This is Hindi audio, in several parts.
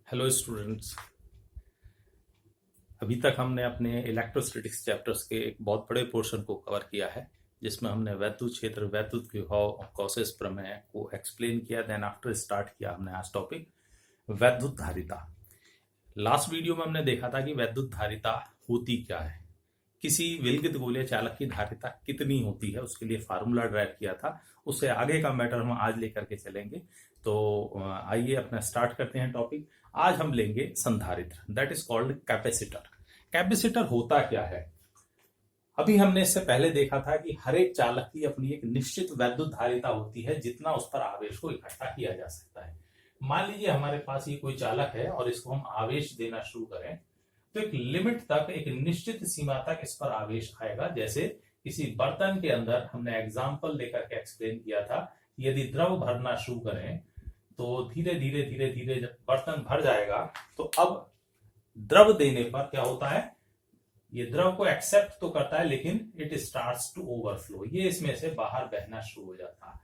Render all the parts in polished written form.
Hello students. अभी तक हमने अपने इलेक्ट्रोस्टैटिक्स चैप्टर्स के एक बहुत बड़े पोर्शन को कवर किया है, जिसमें हमने वैद्युत क्षेत्र, वैद्युत विभव और कॉसेस प्रमेय को एक्सप्लेन किया। देन आफ्टर स्टार्ट किया हमने आज टॉपिक वैद्युत धारिता। लास्ट वीडियो में हमने देखा था कि वैद्युत धारिता होती क्या है, किसी विलगित गोलीय चालक की धारिता कितनी होती है, उसके लिए फार्मूला ड्राइव किया था। उससे आगे का मैटर हम आज लेकर के चलेंगे। तो आइए अपना स्टार्ट करते हैं टॉपिक। आज हम लेंगे संधारित्र, that is called capacitor. Capacitor होता क्या है? अभी हमने इससे पहले देखा था कि हर एक चालक की अपनी एक निश्चित वैद्युत धारिता होती है, जितना उस पर आवेश को इकट्ठा किया जा सकता है। मान लीजिए हमारे पास ये कोई चालक है और इसको हम आवेश देना शुरू करें, तो एक लिमिट तक, एक निश्चित सीमा तक इस पर आवेश आएगा। जैसे किसी बर्तन के अंदर हमने एग्जाम्पल लेकर के एक्सप्लेन किया था, यदि द्रव भरना शुरू करें तो धीरे धीरे धीरे धीरे जब बर्तन भर जाएगा तो अब द्रव देने पर क्या होता है, ये द्रव को एक्सेप्ट तो करता है लेकिन इट स्टार्ट्स टू ओवरफ्लो, ये इसमें से बाहर बहना शुरू हो जाता है।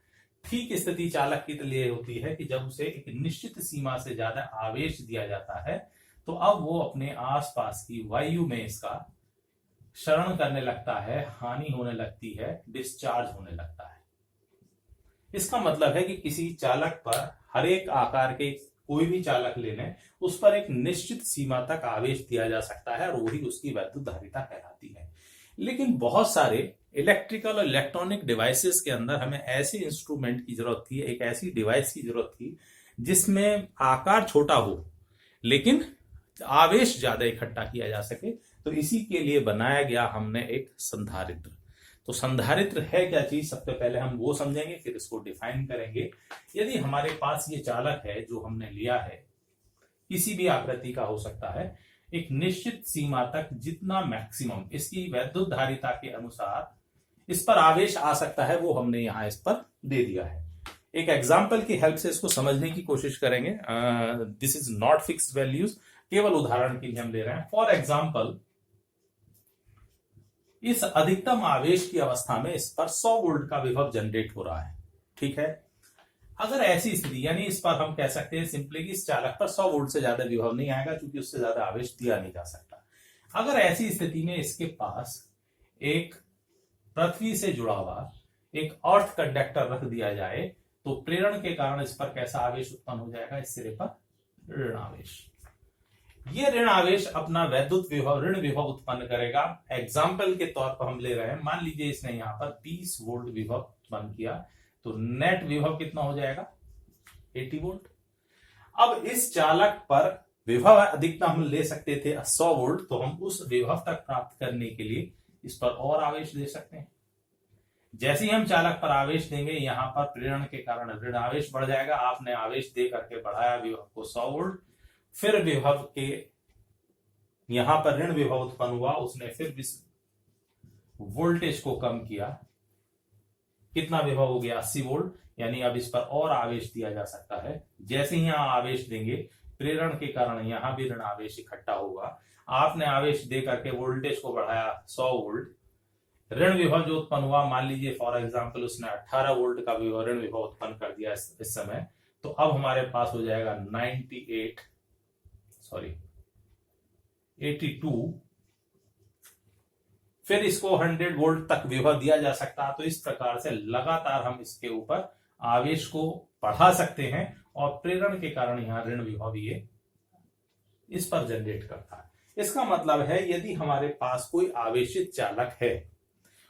ठीक स्थिति चालक के लिए होती है कि जब उसे एक निश्चित सीमा से ज्यादा आवेश दिया जाता है तो अब वो अपने आसपास की वायु में इसका क्षरण करने लगता है, हानि होने लगती है, डिस्चार्ज होने लगता है। इसका मतलब है कि किसी चालक पर, हर एक आकार के कोई भी चालक ले लें, उस पर एक निश्चित सीमा तक आवेश दिया जा सकता है और वही उसकी वैद्युत धारिता कहलाती है। लेकिन बहुत सारे इलेक्ट्रिकल और इलेक्ट्रॉनिक डिवाइसेस के अंदर हमें ऐसे इंस्ट्रूमेंट की जरूरत थी, एक ऐसी डिवाइस की जरूरत थी जिसमें आकार छोटा हो लेकिन आवेश ज्यादा इकट्ठा किया जा सके। तो इसी के लिए बनाया गया हमने एक संधारित्र। तो संधारित्र है क्या चीज, सबसे पहले हम वो समझेंगे, फिर इसको डिफाइन करेंगे। यदि हमारे पास ये चालक है जो हमने लिया है, किसी भी आकृति का हो सकता है, एक निश्चित सीमा तक जितना मैक्सिमम इसकी वैद्युत धारिता के अनुसार इस पर आवेश आ सकता है, वो हमने यहां इस पर दे दिया है। एक एग्जाम्पल की हेल्प से इसको समझने की कोशिश करेंगे। This is not fixed values, केवल उदाहरण के लिए हम ले रहे हैं। फॉर एग्जाम्पल, इस अधिकतम आवेश की अवस्था में इस पर 100 वोल्ट का विभव जनरेट हो रहा है। ठीक है, अगर ऐसी स्थिति, यानी इस पर हम कह सकते हैं सिंपली कि इस चालक पर 100 वोल्ट से ज्यादा विभव नहीं आएगा, क्योंकि उससे ज्यादा आवेश दिया नहीं जा सकता। अगर ऐसी स्थिति में इसके पास एक पृथ्वी से जुड़ा हुआ एक अर्थ कंडक्टर रख दिया जाए तो प्रेरण के कारण इस पर कैसा आवेश उत्पन्न हो जाएगा, इस सिरे पर ऋण आवेश। ये ऋण आवेश अपना वैद्युत विभव, ऋण विभव उत्पन्न करेगा। एग्जाम्पल के तौर पर हम ले रहे हैं, मान लीजिए इसने यहां पर 20 वोल्ट विभव उत्पन्न किया, तो नेट विभव कितना हो जाएगा, 80 वोल्ट। अब इस चालक पर विभव अधिकतम हम ले सकते थे 100 वोल्ट, तो हम उस विभव तक प्राप्त करने के लिए इस पर और आवेश दे सकते हैं। जैसे ही हम चालक पर आवेश देंगे, यहां पर प्रेरण के कारण ऋण आवेश बढ़ जाएगा। आपने आवेश दे करके बढ़ाया विभव को 100 वोल्ट, फिर विभव के यहां पर ऋण विभव उत्पन्न हुआ, उसने फिर वोल्टेज को कम किया, कितना विभव हो गया, 80 वोल्ट। यानी अब इस पर और आवेश दिया जा सकता है। जैसे ही यहां आवेश देंगे, प्रेरण के कारण यहां भी ऋण आवेश इकट्ठा होगा। आपने आवेश दे करके वोल्टेज को बढ़ाया 100 वोल्ट, ऋण विभव जो उत्पन्न हुआ, मान लीजिए फॉर एग्जांपल उसने 18 वोल्ट का ऋण विभव उत्पन्न कर दिया इस समय, तो अब हमारे पास हो जाएगा 82। फिर इसको 100 वोल्ट तक विभव दिया जा सकता है। तो इस प्रकार से लगातार हम इसके ऊपर आवेश को बढ़ा सकते हैं और प्रेरण के कारण यहां ऋण विभव ये इस पर जनरेट करता है। इसका मतलब है यदि हमारे पास कोई आवेशित चालक है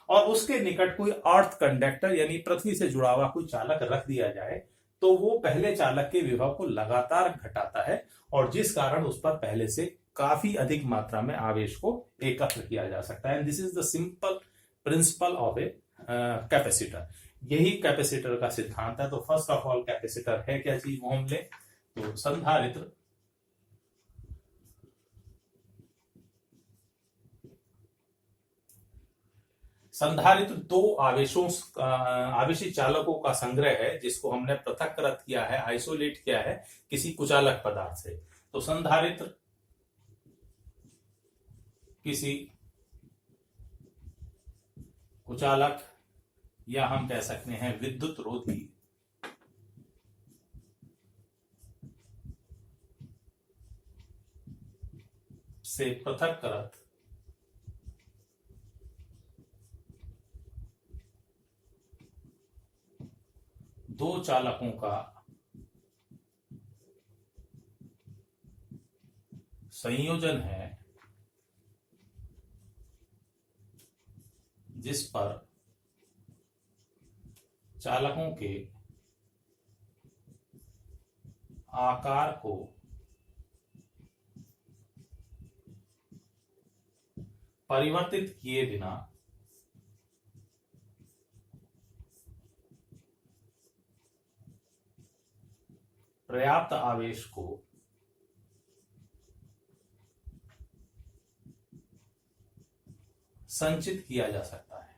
और उसके निकट कोई अर्थ कंडक्टर यानी पृथ्वी से जुड़ा हुआ कोई चालक रख दिया जाए, तो वो पहले चालक के विभव को लगातार घटाता है और जिस कारण उस पर पहले से काफी अधिक मात्रा में आवेश को एकत्र किया जा सकता है। This is the simple principle of a capacitor. यही कैपेसिटर का सिद्धांत है। तो फर्स्ट ऑफ ऑल कैपेसिटर है क्या चीज, वो हम ले तो संधारित्र संधारित्र दो आवेशित चालकों का संग्रह है, जिसको हमने पृथक्कृत किया है, आइसोलेट किया है किसी कुचालक पदार्थ से। तो संधारित्र किसी कुचालक या हम कह सकते हैं विद्युत रोधी से पृथक्कृत दो चालकों का संयोजन है जिस पर चालकों के आकार को परिवर्तित किए बिना पर्याप्त आवेश को संचित किया जा सकता है।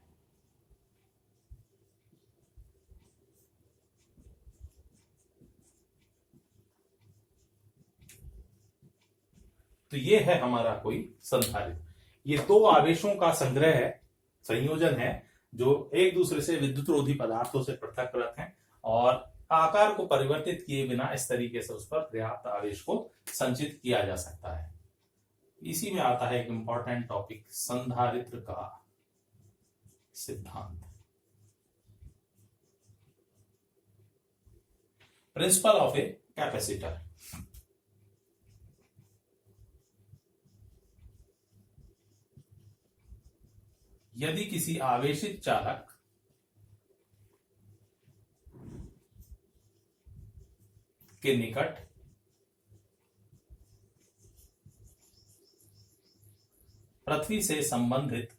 तो ये है हमारा कोई संधारित्र। ये दो आवेशों का संग्रह है, संयोजन है, जो एक दूसरे से विद्युतरोधी पदार्थों से पृथक्कृत हैं और आकार को परिवर्तित किए बिना इस तरीके से उस पर पर्याप्त आवेश को संचित किया जा सकता है। इसी में आता है एक इंपॉर्टेंट टॉपिक, संधारित्र का सिद्धांत, प्रिंसिपल ऑफ ए कैपेसिटर। यदि किसी आवेशित चालक के निकट पृथ्वी से संबंधित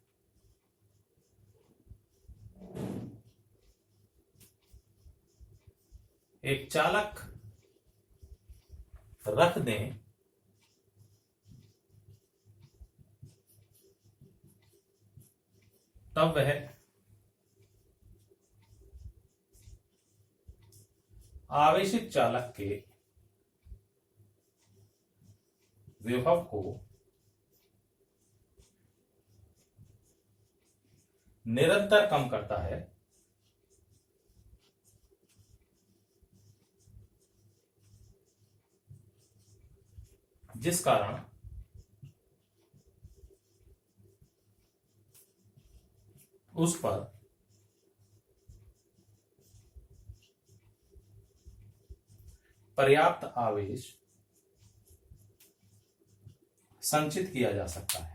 एक चालक रख दें तब वह आवेशित चालक के विभव को निरंतर कम करता है, जिस कारण उस पर पर्याप्त आवेश संचित किया जा सकता है।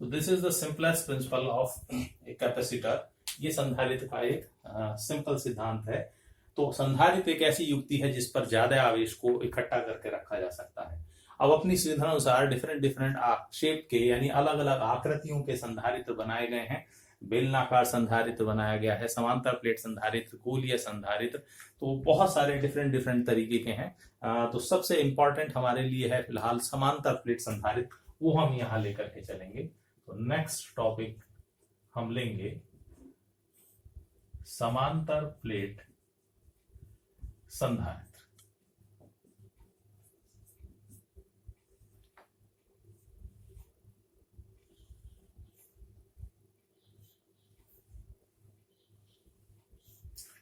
तो this is the simplest principle of a capacitor. ये संधारित्र का एक सिंपल सिद्धांत है। तो संधारित्र एक ऐसी युक्ति है जिस पर ज्यादा आवेश को इकट्ठा करके रखा जा सकता है। अब अपनी सुविधा अनुसार डिफरेंट शेप के यानी अलग अलग आकृतियों के संधारित्र बनाए गए हैं। बेलनाकार संधारित्र बनाया गया है, समांतर प्लेट संधारित्र, गोलीय संधारित्र, तो बहुत सारे डिफरेंट तरीके के हैं। तो सबसे इंपॉर्टेंट हमारे लिए है फिलहाल समांतर प्लेट संधारित्र, वो हम यहाँ लेकर के चलेंगे। तो नेक्स्ट टॉपिक हम लेंगे समांतर प्लेट संधारित्र।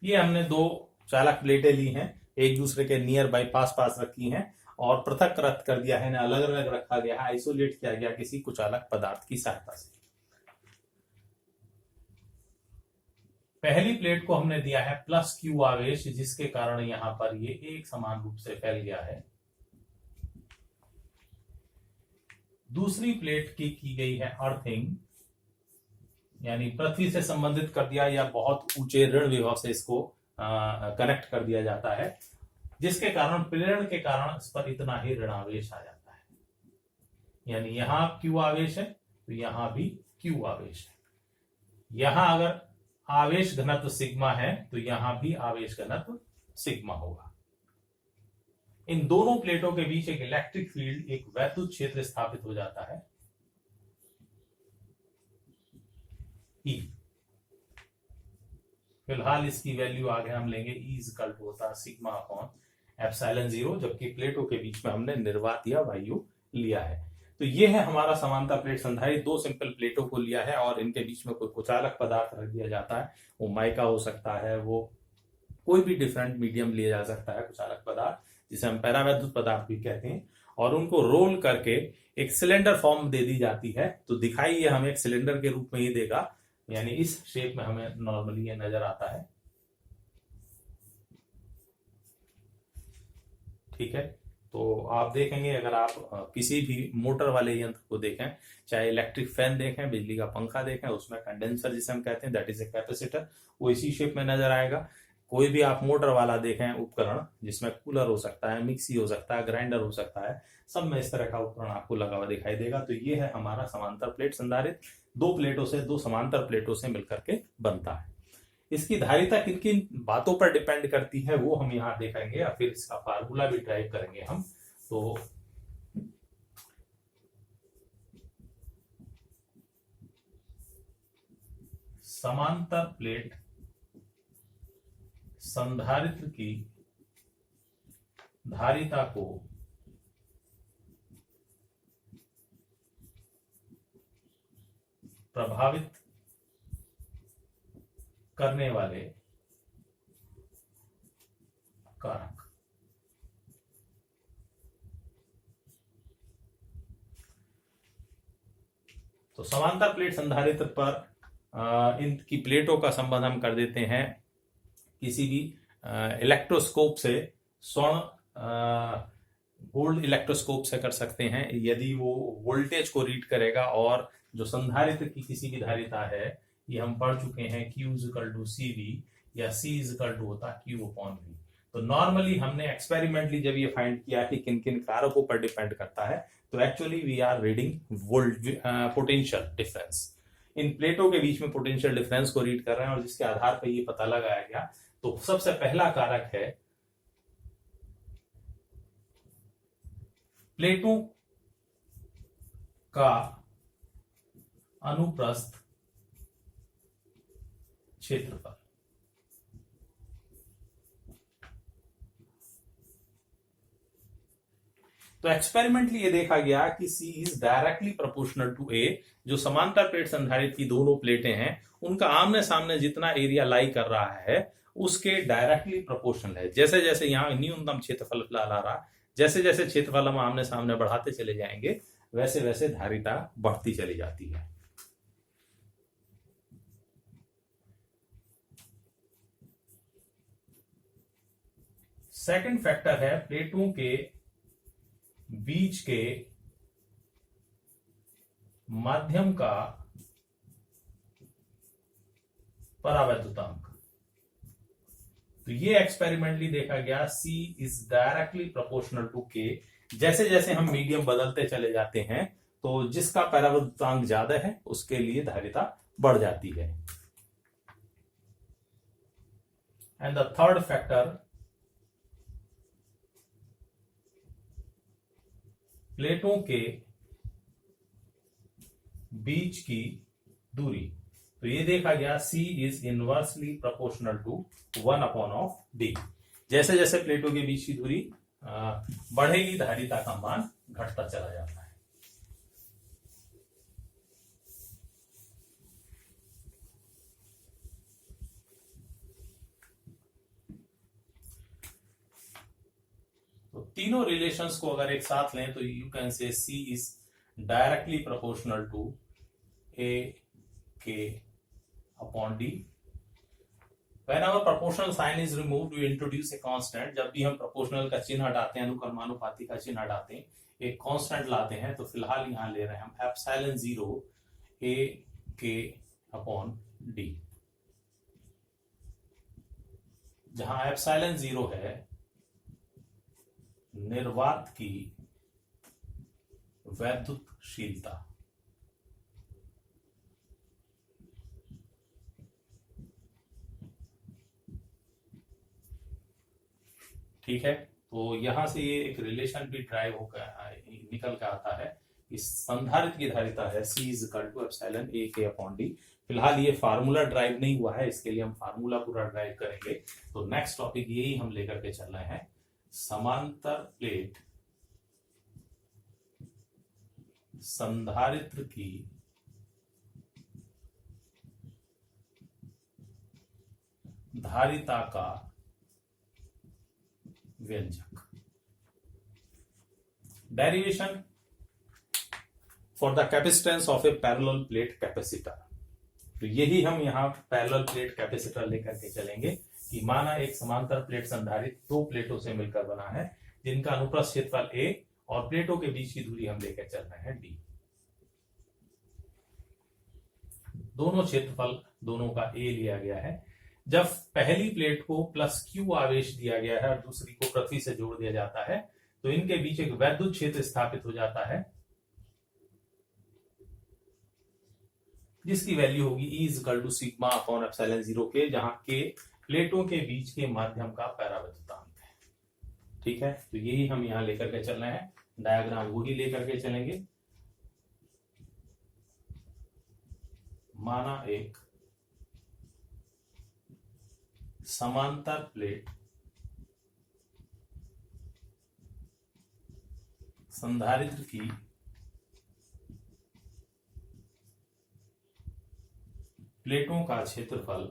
ये हमने दो चालक प्लेटें ली हैं, एक दूसरे के नियर बाई पास रखी हैं और पृथक कर दिया है, अलग अलग रखा गया है, आइसोलेट किया गया किसी कुचालक पदार्थ की सहायता से। पहली प्लेट को हमने दिया है प्लस क्यू आवेश, जिसके कारण यहां पर ये एक समान रूप से फैल गया है। दूसरी प्लेट की गई है अर्थिंग, यानी पृथ्वी से संबंधित कर दिया या बहुत ऊंचे ऋण विभव से इसको कनेक्ट कर दिया जाता है, जिसके कारण प्रेरण के कारण इस पर इतना ही ऋणावेश आ जाता है। यानी यहां क्यू आवेश है तो यहां भी क्यू आवेश है। यहां अगर आवेश घनत्व सिग्मा है तो यहां भी आवेश घनत्व सिग्मा होगा। इन दोनों प्लेटों के बीच एक इलेक्ट्रिक फील्ड, एक वैद्युत क्षेत्र स्थापित हो जाता है E। फिलहाल इसकी वैल्यू आगे हम लेंगे, E इक्वल टू होता है सिग्मा अपॉन एप्सिलॉन 0, जबकि प्लेटों के बीच में हमने निर्वात या वायु लिया है। तो ये है हमारा समांतर प्लेट संधारित्र। दो सिंपल प्लेटों को लिया है और इनके बीच में कोई कुचालक पदार्थ रख दिया जाता है, वो माइका हो सकता है, वो कोई भी डिफरेंट मीडियम लिया जा सकता है कुचालक पदार्थ, जिसे हम पैरावैद्युत पदार्थ भी कहते हैं, और उनको रोल करके एक सिलेंडर फॉर्म दे दी जाती है। तो दिखाई ये हमें एक सिलेंडर के रूप में ही देगा, यानी इस शेप में हमें नॉर्मली ये नजर आता है। ठीक है, तो आप देखेंगे अगर आप किसी भी मोटर वाले यंत्र को देखें, चाहे इलेक्ट्रिक फैन देखें, बिजली का पंखा देखें, उसमें कंडेंसर जिसे हम कहते हैं, दैट इज ए कैपेसिटर, वो इसी शेप में नजर आएगा। कोई भी आप मोटर वाला देखें उपकरण, जिसमें कूलर हो सकता है, मिक्सी हो सकता है, ग्राइंडर हो सकता है, सब में इस तरह का उपकरण आपको लगा हुआ दिखाई देगा। तो ये है हमारा समांतर प्लेट संधारित्र, दो प्लेटों से, दो समांतर प्लेटों से मिलकर के बनता है। इसकी धारिता किन किन बातों पर डिपेंड करती है वो हम यहाँ देखेंगे, या फिर इसका फार्मूला भी ड्राइव करेंगे हम। तो समांतर प्लेट संधारित्र की धारिता को प्रभावित करने वाले कारक। तो समांतर प्लेट संधारित्र पर इनकी प्लेटों का संबंध हम कर देते हैं किसी भी इलेक्ट्रोस्कोप से, स्वर्ण गोल्ड इलेक्ट्रोस्कोप से कर सकते हैं, यदि वो वोल्टेज को रीड करेगा। और जो संधारित्र की किसी भी धारिता है, ये हम पढ़ चुके हैं, Q इक्वल टू CV या C इक्वल टू होता है Q अपॉन V। तो नॉर्मली हमने एक्सपेरिमेंटली जब ये फाइंड किया कि किन किन कारकों पर डिपेंड करता है, तो actually we are reading potential difference. इन प्लेटों के बीच में पोटेंशियल डिफरेंस को रीड कर रहे हैं, और जिसके आधार पर ये पता लगाया गया। तो सबसे पहला कारक है प्लेटों का अनुप्रस्थ क्षेत्रफल। तो एक्सपेरिमेंटली ये देखा गया कि C is directly proportional to A। जो समांतर प्लेट संधारित्र की दोनों प्लेटें हैं, उनका आमने सामने जितना एरिया लाई कर रहा है, उसके डायरेक्टली प्रोपोर्शनल है। जैसे जैसे यहाँ न्यूनतम क्षेत्रफल फिलहाल आ रहा, जैसे जैसे क्षेत्रफल हम आमने सामने बढ़ाते चले जाएंगे, वैसे वैसे धारिता बढ़ती चली जाती है। सेकंड फैक्टर है प्लेटों के बीच के माध्यम का परावैद्युतांक। तो ये एक्सपेरिमेंटली देखा गया, C is directly proportional to K। जैसे जैसे हम मीडियम बदलते चले जाते हैं, तो जिसका परावैद्युतांक ज्यादा है उसके लिए धारिता बढ़ जाती है। एंड द थर्ड फैक्टर, प्लेटों के बीच की दूरी। तो ये देखा गया, C is inversely proportional to 1 upon of D। जैसे जैसे प्लेटों के बीच की दूरी बढ़ेगी, धारिता का मान घटता चला जाता है। तो तीनों रिलेशंस को अगर एक साथ लें, तो you can say C is directly proportional to A K upon D। Whenever proportional sign is removed, we introduce a constant। जब भी हम प्रोपोर्शनल का चिन्ह हटाते हैं, अनुक्रमानुपाती का चिन्ह हटाते हैं, एक कांस्टेंट लाते हैं। तो फिलहाल यहां ले रहे हैं हम epsilon 0 A K upon D। जहां एप्सिलॉन 0 है निर्वात की वैद्युतशीलता। ठीक है, तो यहां से ये एक रिलेशन भी ड्राइव होकर निकल के आता है। इस संधारित्र की धारिता है C is equal to epsilon A K upon D। फिलहाल ये फार्मूला ड्राइव नहीं हुआ है, इसके लिए हम फार्मूला पूरा ड्राइव करेंगे। तो नेक्स्ट टॉपिक यही हम लेकर के चल रहे हैं, समांतर प्लेट संधारित्र की धारिता का व्यंजक। Derivation for the capacitance of A parallel plate capacitor. तो यही हम यहाँ पैरेलल प्लेट कैपेसिटर लेकर के चलेंगे कि माना एक समांतर प्लेट संधारित्र दो प्लेटों से मिलकर बना है जिनका अनुप्रस्थ क्षेत्रफल a और प्लेटों के बीच की दूरी हम लेकर चल रहे हैं d। दोनों क्षेत्रफल दोनों का a लिया गया है। जब पहली प्लेट को प्लस q आवेश दिया गया है और दूसरी को पृथ्वी से जोड़ दिया जाता है तो इनके बीच एक वैद्युत क्षेत्र स्थापित हो जाता है जिसकी वैल्यू होगी E equal to sigma upon epsilon 0 K, जहां के प्लेटों के बीच के माध्यम का परावर्तनांक है। ठीक है, तो यही हम यहां लेकर के चल रहे हैं, डायग्राम वही लेकर के चलेंगे। माना एक समांतर प्लेट संधारित्र की प्लेटों का क्षेत्रफल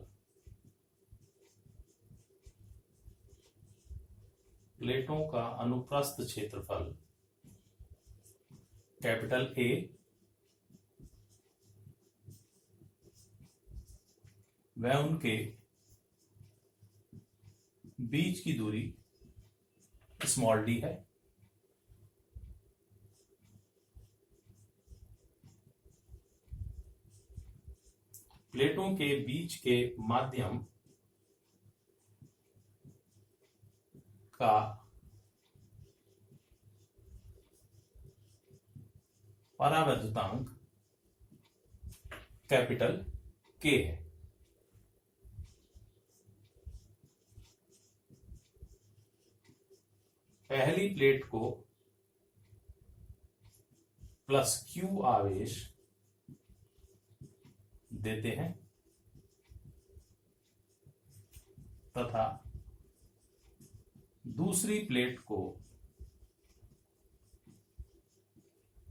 प्लेटों का अनुप्रस्थ क्षेत्रफल कैपिटल A व उनके बीच की दूरी स्मॉल d है। प्लेटों के बीच के माध्यम का परावर्तनांक कैपिटल K है। पहली प्लेट को प्लस Q आवेश देते हैं तथा दूसरी प्लेट को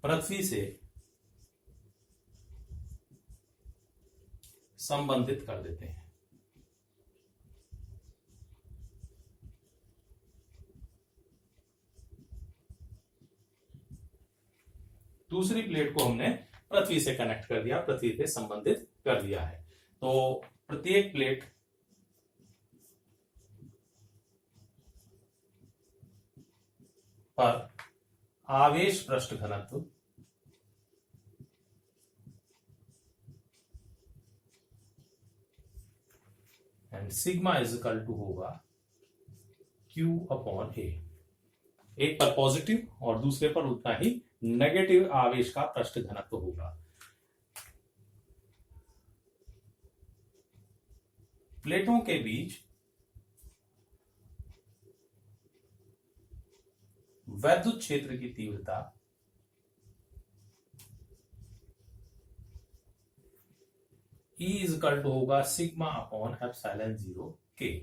पृथ्वी से संबंधित कर देते हैं। दूसरी प्लेट को हमने पृथ्वी से कनेक्ट कर दिया, पृथ्वी से संबंधित कर दिया है। तो प्रत्येक प्लेट पर आवेश पृष्ठ घनत्व and sigma is equal to होगा Q अपॉन A। एक पर पॉजिटिव और दूसरे पर उतना ही नेगेटिव आवेश का पृष्ठ घनत्व होगा। प्लेटों के बीच वैद्युत क्षेत्र की तीव्रता E इज इक्वल टू होगा सिग्मा अपॉन एप्सिलॉन 0 K।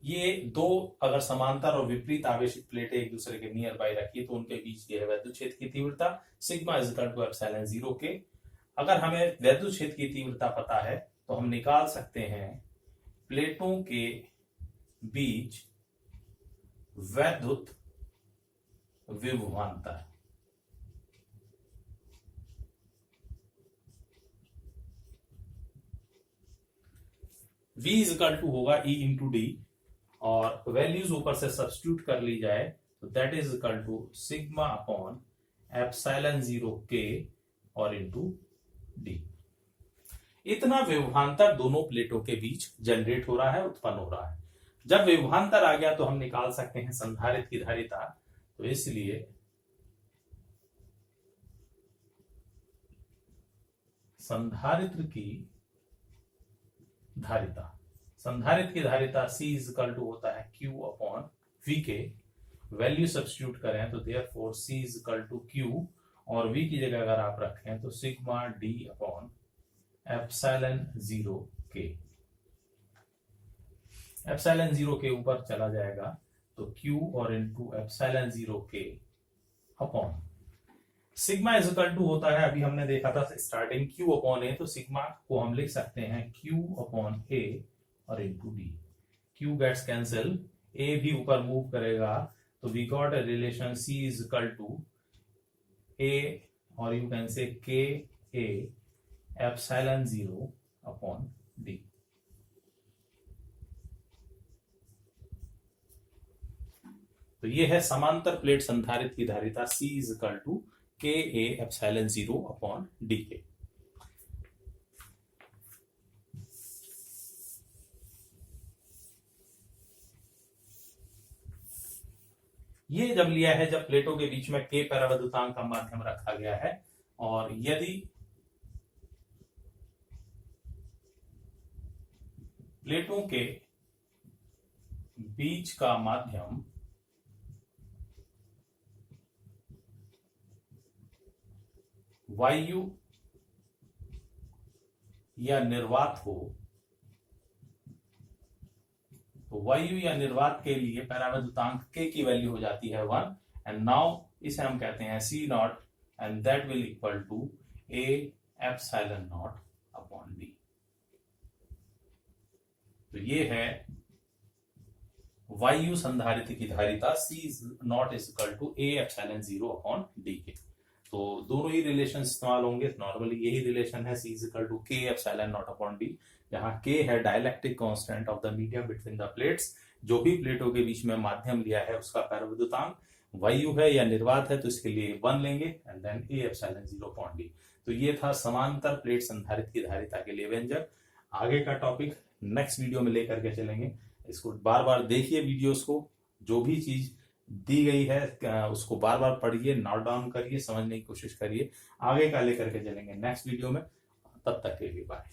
ये दो अगर समांतर और विपरीत आवेशित प्लेटें एक दूसरे के नियर बाय रखी तो उनके बीच ये है वैद्युत क्षेत्र की तीव्रता sigma is equal to epsilon 0 K। अगर हमें वैद्युत क्षेत्र की तीव्रता पता है तो हम निकाल सकते हैं प्लेटों के बीच वैद्युत विभवांतर। V इज इक्वल टू होगा E इंटू डी और वैल्यूज ऊपर से सब्स्टिट्यूट कर ली जाए तो that is equal to sigma upon epsilon 0 K और इंटू डी। इतना विभवांतर दोनों प्लेटों के बीच जनरेट हो रहा है, उत्पन्न हो रहा है। जब विभवांतर आ गया तो हम निकाल सकते हैं संधारित्र की धारिता। तो इसलिए संधारित्र की धारिता C इज इक्वल टू होता है Q अपॉन V के। वैल्यू सब्स्टिट्यूट करें तो therefore C is equal to Q और V की जगह अगर आप रखें तो sigma D upon epsilon 0 K। एप्सिलॉन 0 के ऊपर चला जाएगा तो Q और into epsilon 0 K upon sigma is equal to होता है, अभी हमने देखा था स्टार्टिंग Q अपॉन ए, तो सिग्मा को हम लिख सकते हैं Q अपॉन ए और into D. Q gets cancel, A भी ऊपर मूव करेगा, तो we got a relation C is equal to A और यू कैन से के ए एप्सिलॉन 0 अपॉन डी। तो ये है समांतर प्लेट संधारित्र की धारिता C इज इक्वल टू के ए एप्सिलॉन 0 अपॉन डी के। ये जब लिया है जब प्लेटों के बीच में के परावैद्युतांक का माध्यम रखा गया है, और यदि प्लेटों के बीच का माध्यम वायु या निर्वात हो, तो वायु या निर्वात के लिए परावैद्युतांक के की वैल्यू हो जाती है 1, एंड नाउ इसे हम कहते हैं C naught, and that will equal to A epsilon naught upon D. तो ये है वायु संधारित्र की धारिता C naught is equal to A epsilon 0 upon D के। तो दोनों ही रिलेशन इस्तेमाल होंगे, नॉर्मली यही रिलेशन है C इज इक्वल टू के एप्सिलॉन नॉट अपॉन डी, जहां K है dielectric constant of the medium between the plates. जो भी प्लेटों के बीच में माध्यम लिया है उसका परावैद्युतांक वायु है या निर्वात है, तो इसके लिए 1 लेंगे, and then A epsilon 0 upon D. तो ये था समांतर प्लेट संधारित्र की धारिता के लिए व्यंजक। आगे का टॉपिक नेक्स्ट वीडियो में लेकर के चलेंगे। इसको बार बार देखिए, वीडियोस को, जो भी चीज दी गई है उसको बार बार पढ़िए, नोट डाउन करिए, समझने की कोशिश करिए। आगे का लेकर के चलेंगे नेक्स्ट वीडियो में। तब तक के लिए बाय।